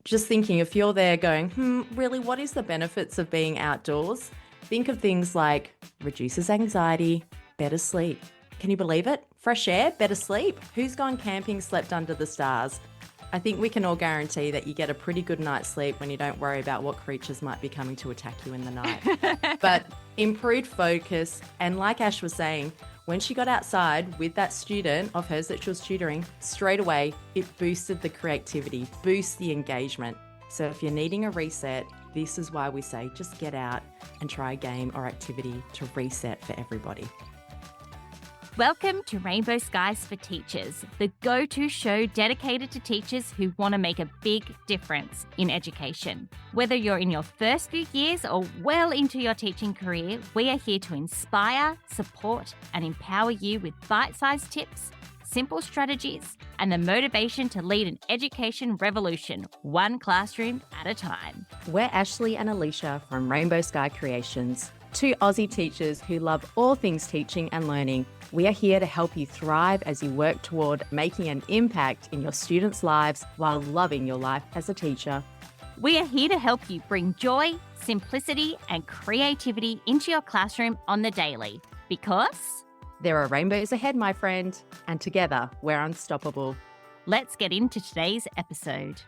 just thinking, if you're there going, really, what is the benefits of being outdoors? Think of things like reduces anxiety, better sleep. Can you believe it? Fresh air, better sleep. Who's gone camping, slept under the stars? I think we can all guarantee that you get a pretty good night's sleep when you don't worry about what creatures might be coming to attack you in the night. But improved focus, and like Ash was saying, when she got outside with that student of hers that she was tutoring, straight away, it boosted the creativity, boosts the engagement. So if you're needing a reset, this is why we say just get out and try a game or activity to reset for everybody. Welcome to Rainbow Skies for Teachers, the go-to show dedicated to teachers who want to make a big difference in education. Whether you're in your first few years or well into your teaching career, we are here to inspire, support, and empower you with bite-sized tips, simple strategies, and the motivation to lead an education revolution, one classroom at a time. We're Ashley and Alicia from Rainbow Sky Creations, two Aussie teachers who love all things teaching and learning. We are here to help you thrive as you work toward making an impact in your students' lives while loving your life as a teacher. We are here to help you bring joy, simplicity, and creativity into your classroom on the daily, because there are rainbows ahead, my friend, and together we're unstoppable. Let's get into today's episode.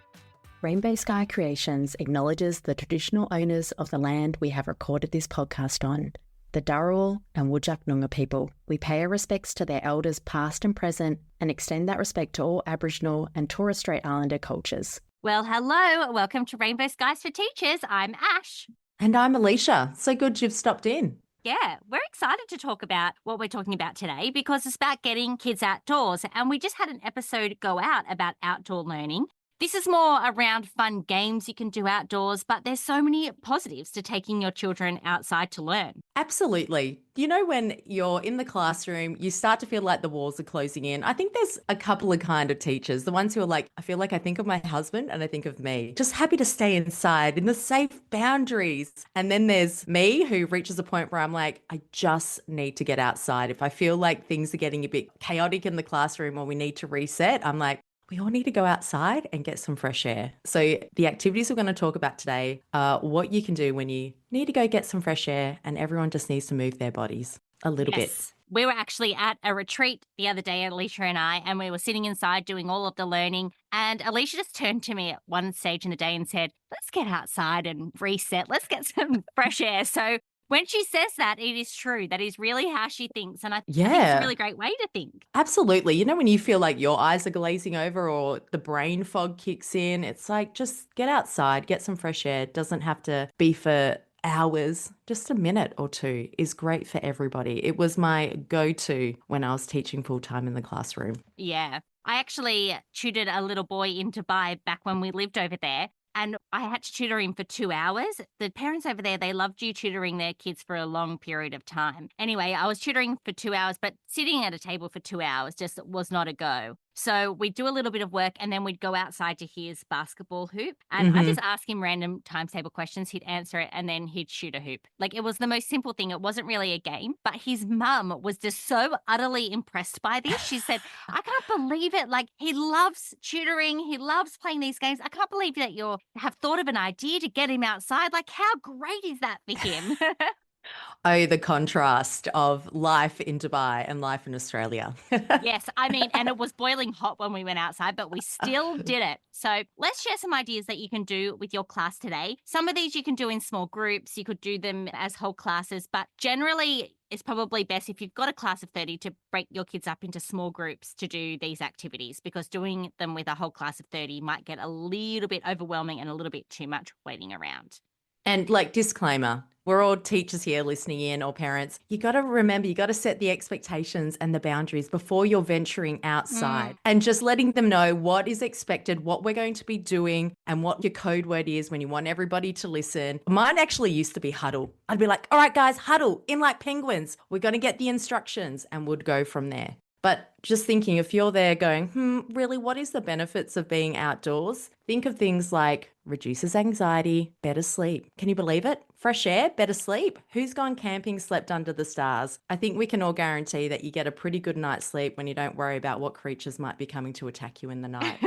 Rainbow Sky Creations acknowledges the traditional owners of the land we have recorded this podcast on, the Dharawal and Whadjuk Noongar people. We pay our respects to their elders past and present and extend that respect to all Aboriginal and Torres Strait Islander cultures. Well, hello. Welcome to Rainbow Skies for Teachers. I'm Ash. And I'm Alicia. So good you've stopped in. Yeah, we're excited to talk about what we're talking about today because it's about getting kids outdoors. And we just had an episode go out about outdoor learning. This is more around fun games you can do outdoors, but there's so many positives to taking your children outside to learn. Absolutely. You know, when you're in the classroom, you start to feel like the walls are closing in. I think there's a couple of kind of teachers, the ones who are like, I think of my husband and I think of me, just happy to stay inside in the safe boundaries. And then there's me who reaches a point where I'm like, I just need to get outside. If I feel like things are getting a bit chaotic in the classroom or we need to reset, I'm like, we all need to go outside and get some fresh air. So the activities we're going to talk about today are what you can do when you need to go get some fresh air and everyone just needs to move their bodies a little bit. We were actually at a retreat the other day, Alicia and I, and we were sitting inside doing all of the learning. And Alicia just turned to me at one stage in the day and said, let's get outside and reset. Let's get some fresh air. So when she says that, it is true. That is really how she thinks. And I think it's a really great way to think. Absolutely. You know, when you feel like your eyes are glazing over or the brain fog kicks in, it's like just get outside, get some fresh air. It doesn't have to be for hours. Just a minute or two is great for everybody. It was my go-to when I was teaching full-time in the classroom. Yeah. I actually tutored a little boy in Dubai back when we lived over there. And I had to tutor him for 2 hours. The parents over there, they loved you tutoring their kids for a long period of time. Anyway, I was tutoring for 2 hours, but sitting at a table for 2 hours just was not a go. So we'd do a little bit of work and then we'd go outside to his basketball hoop. And I just ask him random times table questions. He'd answer it and then he'd shoot a hoop. Like it was the most simple thing. It wasn't really a game, but his mum was just so utterly impressed by this. She said, I can't believe it. Like he loves tutoring. He loves playing these games. I can't believe that you have thought of an idea to get him outside. Like how great is that for him? Oh, the contrast of life in Dubai and life in Australia. Yes, I mean, and it was boiling hot when we went outside, but we still did it. So let's share some ideas that you can do with your class today. Some of these you can do in small groups. You could do them as whole classes, but generally it's probably best if you've got a class of 30 to break your kids up into small groups to do these activities, because doing them with a whole class of 30 might get a little bit overwhelming and a little bit too much waiting around. And like disclaimer, we're all teachers here listening in or parents. You got to remember, you got to set the expectations and the boundaries before you're venturing outside and just letting them know what is expected, what we're going to be doing and what your code word is when you want everybody to listen. Mine actually used to be huddle. I'd be like, all right, guys, huddle in like penguins. We're going to get the instructions and would go from there. But Just thinking, if you're there going, really, what is the benefits of being outdoors? Think of things like reduces anxiety, better sleep. Can you believe it? Fresh air, better sleep. Who's gone camping, slept under the stars? I think we can all guarantee that you get a pretty good night's sleep when you don't worry about what creatures might be coming to attack you in the night.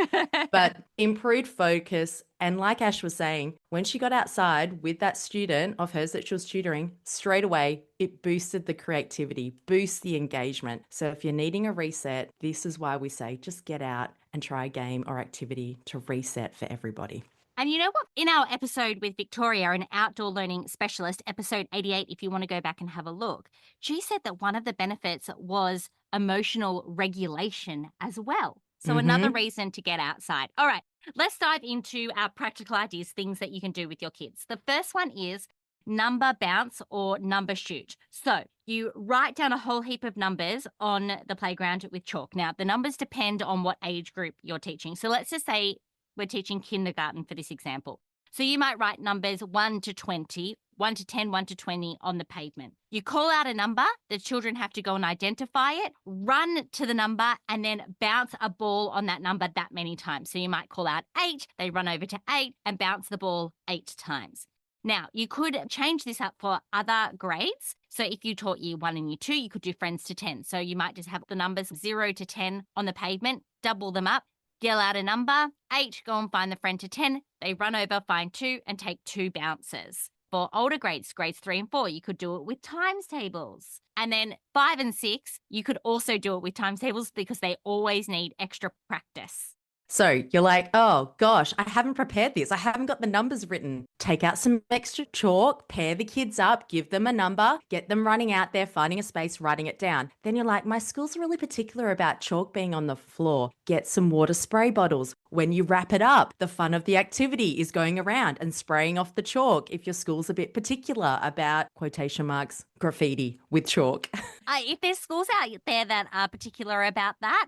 But improved focus. And like Ash was saying, when she got outside with that student of hers that she was tutoring, straight away, it boosted the creativity, boosts the engagement. So if you're needing a reset, this is why we say just get out and try a game or activity to reset for everybody. And you know what? In our episode with Victoria, an outdoor learning specialist, episode 88, if you want to go back and have a look, she said that one of the benefits was emotional regulation as well. So another reason to get outside. All right, let's dive into our practical ideas, things that you can do with your kids. The first one is number bounce or number shoot. So you write down a whole heap of numbers on the playground with chalk. Now, the numbers depend on what age group you're teaching. So let's just say we're teaching kindergarten for this example. So you might write numbers 1 to 20, 1 to 10, 1 to 20 on the pavement. You call out a number, the children have to go and identify it, run to the number, and then bounce a ball on that number that many times. So you might call out 8, they run over to 8 and bounce the ball 8 times. Now, you could change this up for other grades. So if you taught year 1 and year 2, you could do friends to 10. So you might just have the numbers 0 to 10 on the pavement, double them up, yell out a number, 8, go and find the friend to 10. They run over, find 2, and take 2 bounces. For older grades, grades 3 and 4, you could do it with times tables. And then 5 and 6, you could also do it with times tables because they always need extra practice. So you're like, oh gosh, I haven't prepared this. I haven't got the numbers written. Take out some extra chalk, pair the kids up, give them a number, get them running out there, finding a space, writing it down. Then you're like, my school's really particular about chalk being on the floor. Get some water spray bottles. When you wrap it up, the fun of the activity is going around and spraying off the chalk if your school's a bit particular about quotation marks, graffiti with chalk. If there's schools out there that are particular about that,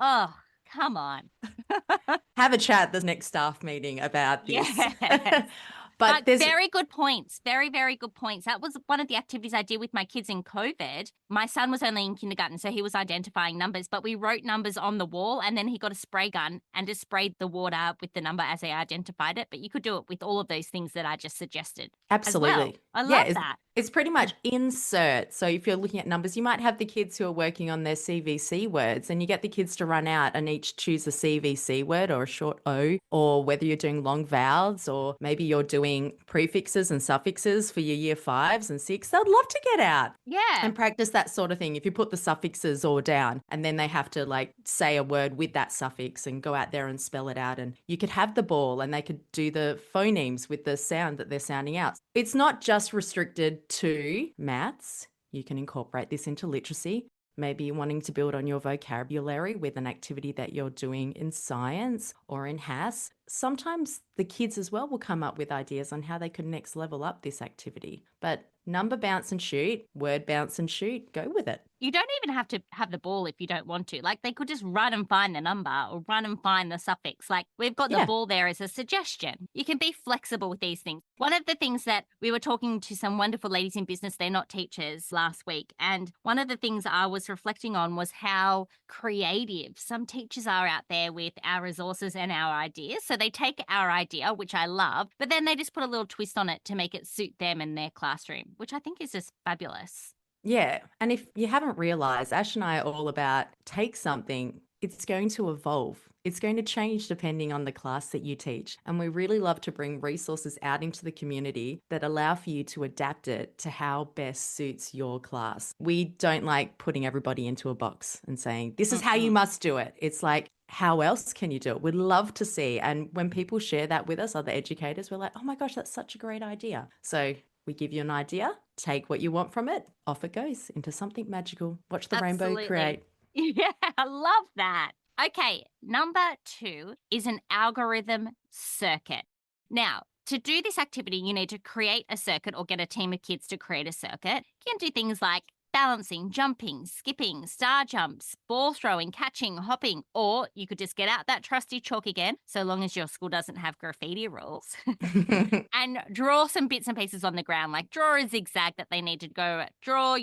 oh, come on. Have a chat at the next staff meeting about this. Yes. But there's very good points. Very, very good points. That was one of the activities I did with my kids in COVID. My son was only in kindergarten, so he was identifying numbers, but we wrote numbers on the wall and then he got a spray gun and just sprayed the water with the number as they identified it. But you could do it with all of those things that I just suggested. absolutely. As well. I love that. It's pretty much insert. So if you're looking at numbers, you might have the kids who are working on their CVC words and you get the kids to run out and each choose a CVC word or a short O, or whether you're doing long vowels or maybe you're doing prefixes and suffixes for your year 5s and 6. They'd love to get out. Yeah. And practice that sort of thing. If you put the suffixes all down and then they have to like say a word with that suffix and go out there and spell it out, and you could have the ball and they could do the phonemes with the sound that they're sounding out. It's not just restricted to maths. You can incorporate this into literacy. Maybe you're wanting to build on your vocabulary with an activity that you're doing in science or in HAS. Sometimes the kids as well will come up with ideas on how they could next level up this activity. But number bounce and shoot, word bounce and shoot, go with it. You don't even have to have the ball if you don't want to. Like, they could just run and find the number or run and find the suffix. Like, we've got the ball there as a suggestion. You can be flexible with these things. One of the things that we were talking to some wonderful ladies in business, they're not teachers, last week. And one of the things I was reflecting on was how creative some teachers are out there with our resources and our ideas. So they take our idea, which I love, but then they just put a little twist on it to make it suit them and their classroom, which I think is just fabulous. Yeah. And if you haven't realized, Ash and I are all about take something, it's going to evolve. It's going to change depending on the class that you teach. And we really love to bring resources out into the community that allow for you to adapt it to how best suits your class. We don't like putting everybody into a box and saying, this is how you must do it. It's like, how else can you do it? We'd love to see. And when people share that with us, other educators, we're like, oh my gosh, that's such a great idea. So we give you an idea, take what you want from it, off it goes into something magical. Watch the rainbow create. Yeah, I love that. Okay, number 2 is an algorithm circuit. Now, to do this activity, you need to create a circuit or get a team of kids to create a circuit. You can do things like balancing, jumping, skipping, star jumps, ball throwing, catching, hopping, or you could just get out that trusty chalk again, so long as your school doesn't have graffiti rules, and draw some bits and pieces on the ground, like draw a zigzag that they need to go, draw,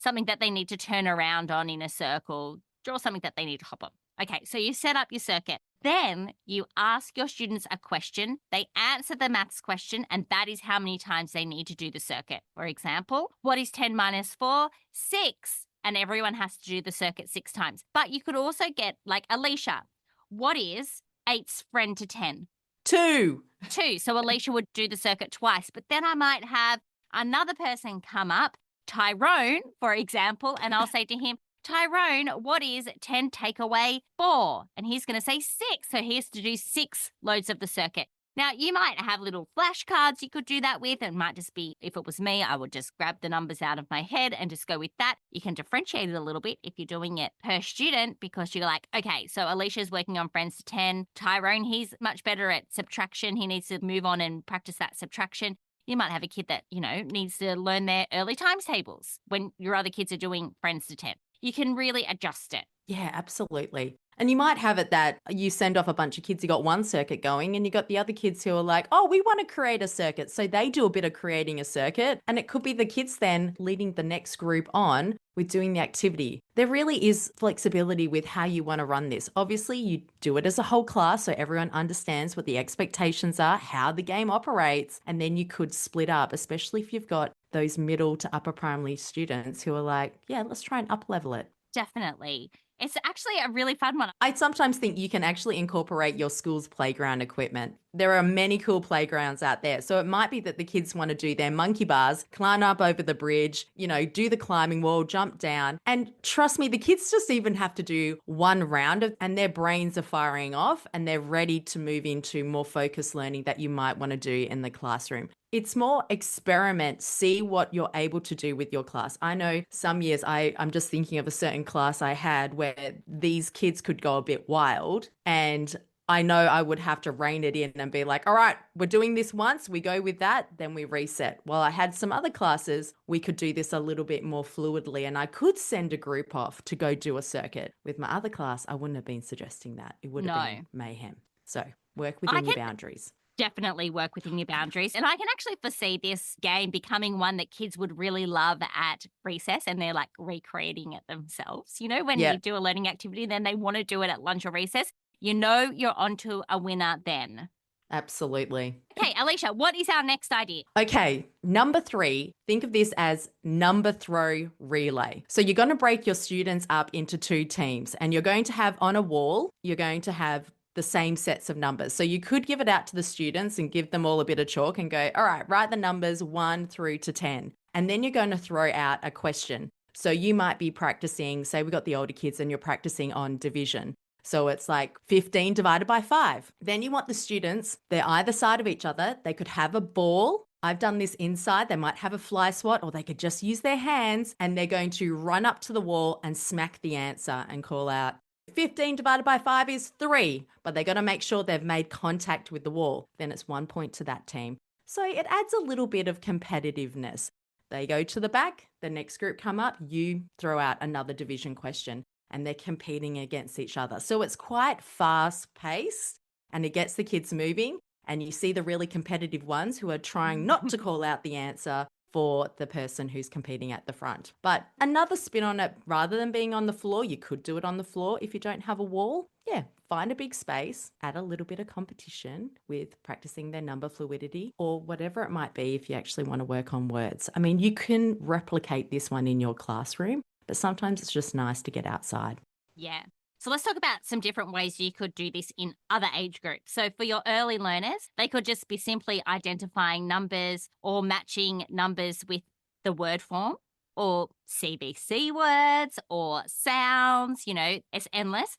something that they need to turn around on in a circle, draw something that they need to hop on. Okay, so you set up your circuit. Then you ask your students a question. They answer the maths question, and that is how many times they need to do the circuit. For example, what is 10 minus 4? 6. And everyone has to do the circuit 6 times. But you could also get, like, Alicia, what is 8's friend to 10? 2. 2. So Alicia would do the circuit twice. But then I might have another person come up, Tyrone, for example, and I'll say to him, Tyrone, what is 10 take away 4? And he's going to say 6. So he has to do 6 loads of the circuit. Now, you might have little flashcards you could do that with. It might just be, if it was me, I would just grab the numbers out of my head and just go with that. You can differentiate it a little bit if you're doing it per student, because you're like, okay, so Alicia's working on friends to 10. Tyrone, he's much better at subtraction. He needs to move on and practice that subtraction. You might have a kid that, needs to learn their early times tables when your other kids are doing friends to 10. You can really adjust it. Yeah, absolutely. And you might have it that you send off a bunch of kids, you got one circuit going, and you got the other kids who are like, oh, we want to create a circuit. So they do a bit of creating a circuit, and it could be the kids then leading the next group on with doing the activity. There really is flexibility with how you want to run this. Obviously, you do it as a whole class so everyone understands what the expectations are, how the game operates, and then you could split up, especially if you've got those middle to upper primary students who are like, yeah, let's try and up level it. Definitely. It's actually a really fun one. I sometimes think you can actually incorporate your school's playground equipment. There are many cool playgrounds out there. So it might be that the kids want to do their monkey bars, climb up over the bridge, do the climbing wall, jump down. And trust me, the kids just even have to do one round and their brains are firing off and they're ready to move into more focused learning that you might want to do in the classroom. It's more experiment, see what you're able to do with your class. I know some years I'm just thinking of a certain class I had where these kids could go a bit wild, and I know I would have to rein it in and be like, all right, we're doing this once, we go with that, then we reset. While I had some other classes, we could do this a little bit more fluidly and I could send a group off to go do a circuit. With my other class, I wouldn't have been suggesting that. It would have been mayhem. So work within your boundaries. Definitely work within your boundaries. And I can actually foresee this game becoming one that kids would really love at recess, and they're like recreating it themselves. When you do a learning activity, then they want to do it at lunch or recess. You're onto a winner then. Absolutely. Okay, Alicia, what is our next idea? Okay, number 3, think of this as number throw relay. So you're going to break your students up into 2 teams, and you're going to have on a wall, you're going to have the same sets of numbers. So you could give it out to the students and give them all a bit of chalk and go, all right, write the numbers 1 through to 10. And then you're going to throw out a question. So you might be practicing, say we got the older kids and you're practicing on division. So it's like 15 divided by 5. Then you want the students, they're either side of each other. They could have a ball. I've done this inside. They might have a fly swat, or they could just use their hands, and they're going to run up to the wall and smack the answer and call out, 15 divided by 5 is 3, but they're going to make sure they've made contact with the wall. Then it's 1 point to that team. So it adds a little bit of competitiveness. They go to the back, the next group come up, you throw out another division question, and they're competing against each other. So it's quite fast paced and it gets the kids moving, and you see the really competitive ones who are trying not to call out the answer for the person who's competing at the front. But another spin on it, rather than being on the floor, you could do it on the floor if you don't have a wall. Yeah, find a big space, add a little bit of competition with practicing their number fluidity or whatever it might be if you actually want to work on words. I mean, you can replicate this one in your classroom, but sometimes it's just nice to get outside. Yeah. So let's talk about some different ways you could do this in other age groups. So for your early learners, they could just be simply identifying numbers or matching numbers with the word form or CBC words or sounds, it's endless.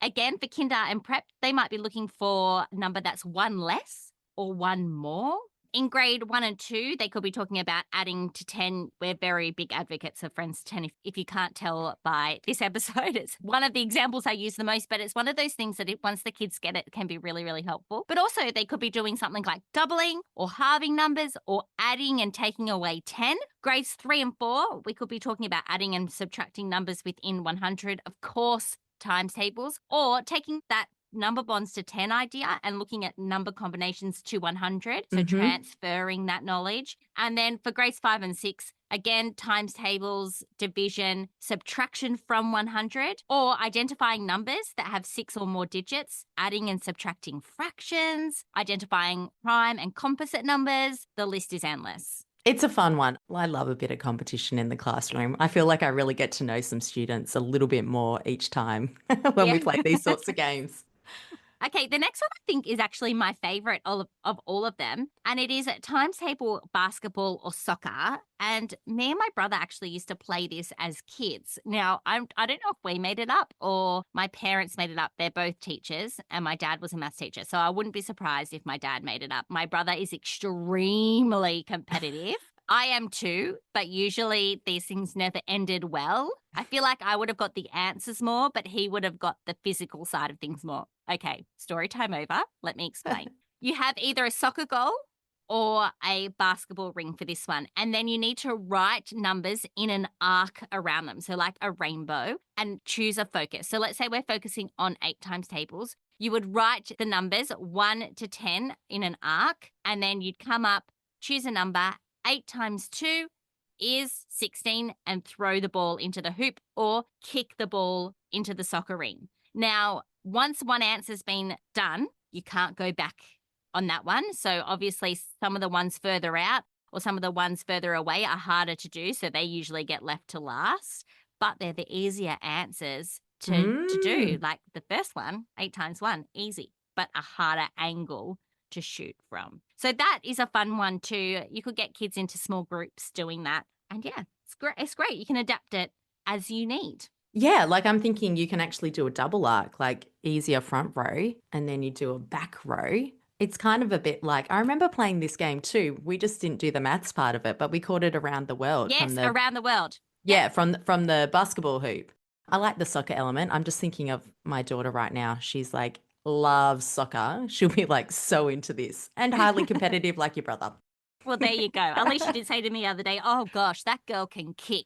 Again, for kinder and prep, they might be looking for a number that's 1 less or 1 more. In grade 1 and 2, they could be talking about adding to 10. We're very big advocates of friends to 10. If you can't tell by this episode, it's one of the examples I use the most, but it's one of those things that once the kids get it, can be really, really helpful. But also they could be doing something like doubling or halving numbers or adding and taking away 10. Grades 3 and 4, we could be talking about adding and subtracting numbers within 100, of course, times tables, or taking that number bonds to 10 idea and looking at number combinations to 100. So Mm-hmm. transferring that knowledge. And then for grades 5 and 6, again, times tables, division, subtraction from 100, or identifying numbers that have 6 or more digits, adding and subtracting fractions, identifying prime and composite numbers. The list is endless. It's a fun one. I love a bit of competition in the classroom. I feel like I really get to know some students a little bit more each time when we Yeah. play these sorts of games. Okay, the next one I think is actually my favorite of all of them, and it is times table basketball or soccer. And me and my brother actually used to play this as kids. Now, I don't know if we made it up or my parents made it up. They're both teachers, and my dad was a maths teacher, so I wouldn't be surprised if my dad made it up. My brother is extremely competitive. I am too, but usually these things never ended well. I feel like I would have got the answers more, but he would have got the physical side of things more. Okay, story time over. Let me explain. You have either a soccer goal or a basketball ring for this one. And then you need to write numbers in an arc around them. So, like a rainbow, and choose a focus. So, let's say we're focusing on 8 times tables. You would write the numbers 1 to 10 in an arc, and then you'd come up, choose a number. 8 times 2 is 16, and throw the ball into the hoop or kick the ball into the soccer ring. Now, once one answer's been done, you can't go back on that one. So obviously some of the ones further out or some of the ones further away are harder to do, so they usually get left to last, but they're the easier answers to do. Like the first one, 8 times 1, easy, but a harder angle to shoot from. So that is a fun one too. You could get kids into small groups doing that. And yeah, it's great. It's great. You can adapt it as you need. Yeah, like I'm thinking you can actually do a double arc, like easier front row, and then you do a back row. It's kind of a bit like I remember playing this game too. We just didn't do the maths part of it, but we called it around the world from Yes, the around the world. Yep. yeah, from the basketball hoop. I like the soccer element. I'm just thinking of my daughter right now. She's like loves soccer. She'll be like so into this and highly competitive like your brother. Well, there you go. Alicia did say to me the other day, oh gosh, that girl can kick.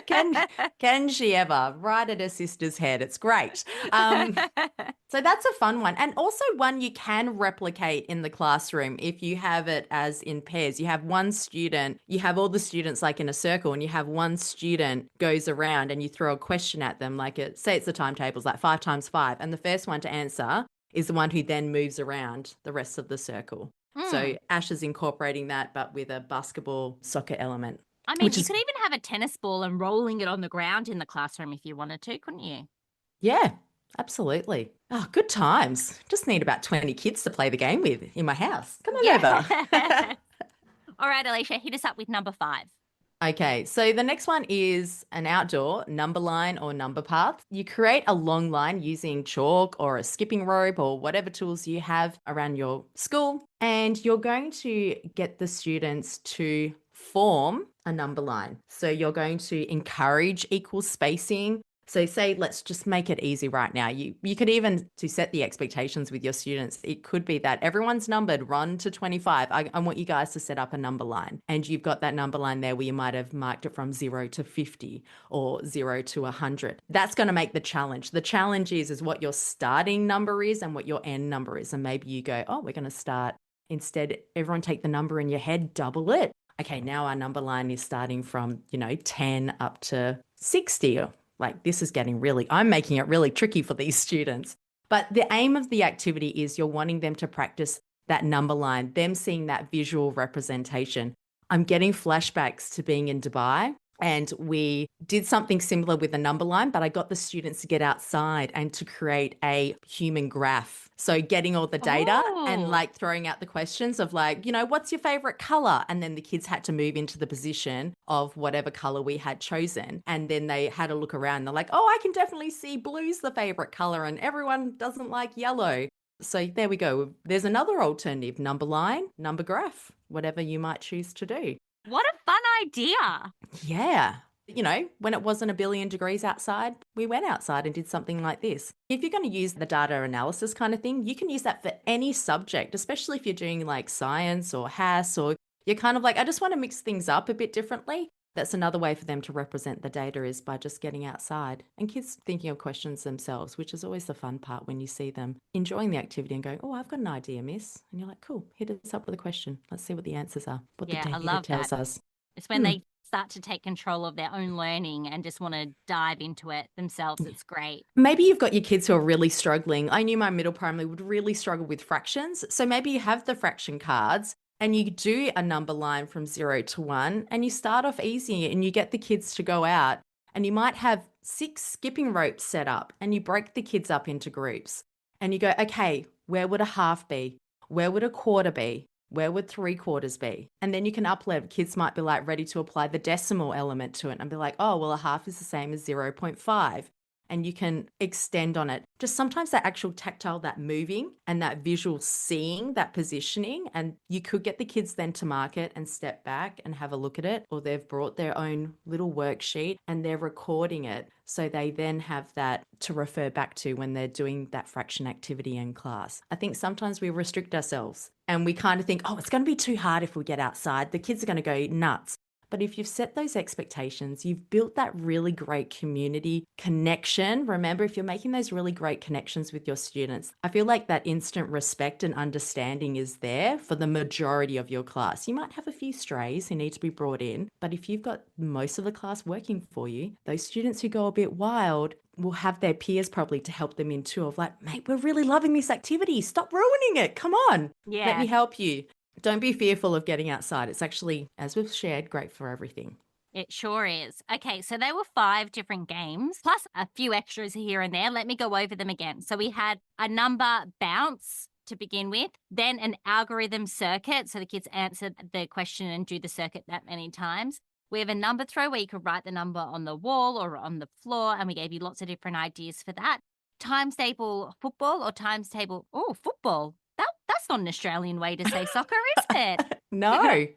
can can she ever? Right at her sister's head. It's great. So that's a fun one. And also one you can replicate in the classroom if you have it as in pairs. You have one student, you have all the students like in a circle, and you have one student goes around and you throw a question at them, like say it's the timetables, like 5 times 5. And the first one to answer is the one who then moves around the rest of the circle. So Ash is incorporating that, but with a basketball soccer element. I mean, you could even have a tennis ball and rolling it on the ground in the classroom if you wanted to, couldn't you? Yeah, absolutely. Oh, good times. Just need about 20 kids to play the game with in my house. Come on over. All right, Alicia, hit us up with number 5. Okay, so the next one is an outdoor number line or number path. You create a long line using chalk or a skipping rope or whatever tools you have around your school, and you're going to get the students to form a number line. So you're going to encourage equal spacing. So say, let's just make it easy right now. You could even, to set the expectations with your students, it could be that everyone's numbered 1 to 25. I want you guys to set up a number line. And you've got that number line there where you might have marked it from 0 to 50 or 0 to 100. That's going to make the challenge. The challenge is what your starting number is and what your end number is. And maybe you go, oh, we're going to start, instead, everyone take the number in your head, double it. Okay, now our number line is starting from, 10 up to 60. Like this is I'm making it really tricky for these students. But the aim of the activity is you're wanting them to practice that number line, them seeing that visual representation. I'm getting flashbacks to being in Dubai, and we did something similar with the number line, but I got the students to get outside and to create a human graph. So getting all the data and like throwing out the questions of like, what's your favorite color? And then the kids had to move into the position of whatever color we had chosen. And then they had a look around. They're like, oh, I can definitely see blue's the favorite color and everyone doesn't like yellow. So there we go. There's another alternative, number line, number graph, whatever you might choose to do. What a fun idea. Yeah. When it wasn't a billion degrees outside, we went outside and did something like this. If you're going to use the data analysis kind of thing, you can use that for any subject, especially if you're doing like science or HAS, or you're kind of like, I just want to mix things up a bit differently. That's another way for them to represent the data is by just getting outside and kids thinking of questions themselves, which is always the fun part when you see them enjoying the activity and going, oh, I've got an idea, miss. And you're like, cool, hit us up with a question. Let's see what the answers are, what the Yeah, I data love that. tells us. It's when they start to take control of their own learning and just want to dive into it themselves. It's great. Maybe you've got your kids who are really struggling. I knew my middle primary would really struggle with fractions. So maybe you have the fraction cards and you do a number line from 0 to 1 and you start off easy and you get the kids to go out and you might have 6 skipping ropes set up and you break the kids up into groups and you go, okay, where would a half be? Where would a quarter be? Where would 3/4 be? And then you can up level. Kids might be like ready to apply the decimal element to it and be like, oh, well, a half is the same as 0.5. And you can extend on it. Just sometimes that actual tactile, that moving and that visual seeing, that positioning, and you could get the kids then to mark it and step back and have a look at it, or they've brought their own little worksheet and they're recording it. So they then have that to refer back to when they're doing that fraction activity in class. I think sometimes we restrict ourselves and we kind of think, oh, it's going to be too hard if we get outside. The kids are going to go nuts. But if you've set those expectations, you've built that really great community connection. Remember, if you're making those really great connections with your students, I feel like that instant respect and understanding is there for the majority of your class. You might have a few strays who need to be brought in, but if you've got most of the class working for you, those students who go a bit wild will have their peers probably to help them in too, of like, mate, we're really loving this activity. Stop ruining it. Come on. Yeah. Let me help you. Don't be fearful of getting outside. It's actually, as we've shared, great for everything. It sure is. Okay, so there were 5 different games, plus a few extras here and there. Let me go over them again. So we had a number bounce to begin with, then an algorithm circuit. So the kids answered the question and do the circuit that many times. We have a number throw where you could write the number on the wall or on the floor, and we gave you lots of different ideas for that. Times table football or times table, football. That's not an Australian way to say soccer, is it? No.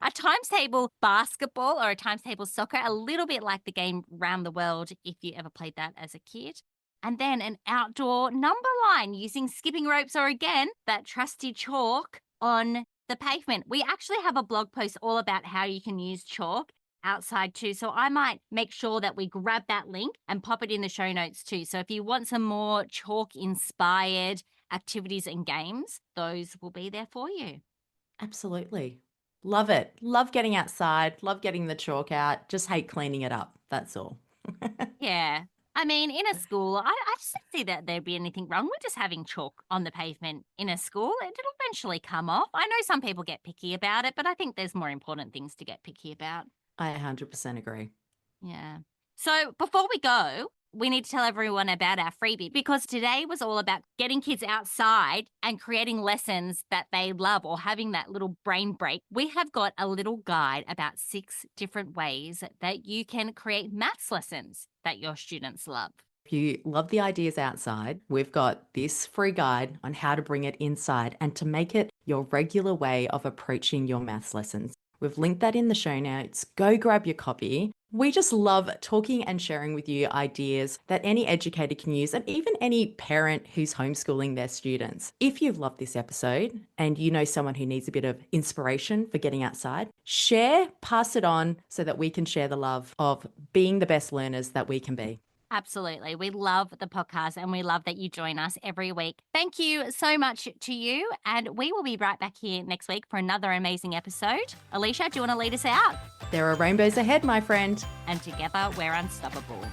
A times table basketball or a times table soccer, a little bit like the game Round the World if you ever played that as a kid. And then an outdoor number line using skipping ropes or again, that trusty chalk on the pavement. We actually have a blog post all about how you can use chalk outside too. So I might make sure that we grab that link and pop it in the show notes too. So if you want some more chalk inspired activities and games, those will be there for you. Absolutely. Love it. Love getting outside. Love getting the chalk out. Just hate cleaning it up. That's all. Yeah. I mean, in a school, I just don't see that there'd be anything wrong with just having chalk on the pavement in a school. It'll eventually come off. I know some people get picky about it, but I think there's more important things to get picky about. I 100% agree. Yeah. So before we go, we need to tell everyone about our freebie because today was all about getting kids outside and creating lessons that they love or having that little brain break. We have got a little guide about 6 different ways that you can create maths lessons that your students love. If you love the ideas outside, we've got this free guide on how to bring it inside and to make it your regular way of approaching your maths lessons. We've linked that in the show notes. Go grab your copy. We just love talking and sharing with you ideas that any educator can use and even any parent who's homeschooling their students. If you've loved this episode and you know someone who needs a bit of inspiration for getting outside, share, pass it on so that we can share the love of being the best learners that we can be. Absolutely. We love the podcast and we love that you join us every week. Thank you so much to you. And we will be right back here next week for another amazing episode. Alicia, do you want to lead us out? There are rainbows ahead, my friend. And together we're unstoppable.